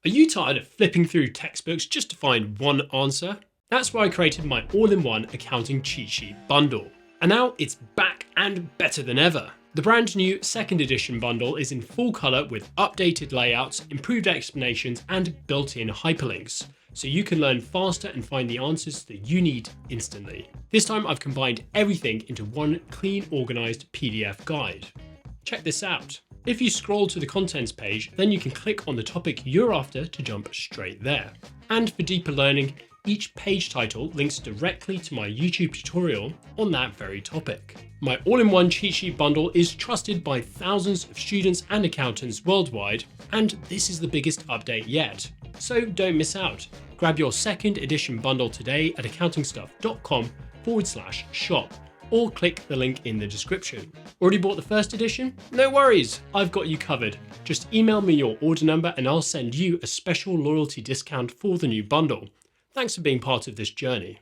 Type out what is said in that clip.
Are you tired of flipping through textbooks just to find one answer? That's why I created my all-in-one accounting cheat sheet bundle. And now it's back and better than ever. The brand new second edition bundle is in full colour with updated layouts, improved explanations and built-in hyperlinks, so you can learn faster and find the answers that you need instantly. This time I've combined everything into one clean, organised PDF guide. Check this out. If you scroll to the contents page, then you can click on the topic you're after to jump straight there. And for deeper learning, each page title links directly to my YouTube tutorial on that very topic. My all-in-one cheat sheet bundle is trusted by thousands of students and accountants worldwide, and this is the biggest update yet. So don't miss out. Grab your second edition bundle today at accountingstuff.com/shop. or click the link in the description. Already bought the first edition? No worries, I've got you covered. Just email me your order number and I'll send you a special loyalty discount for the new bundle. Thanks for being part of this journey.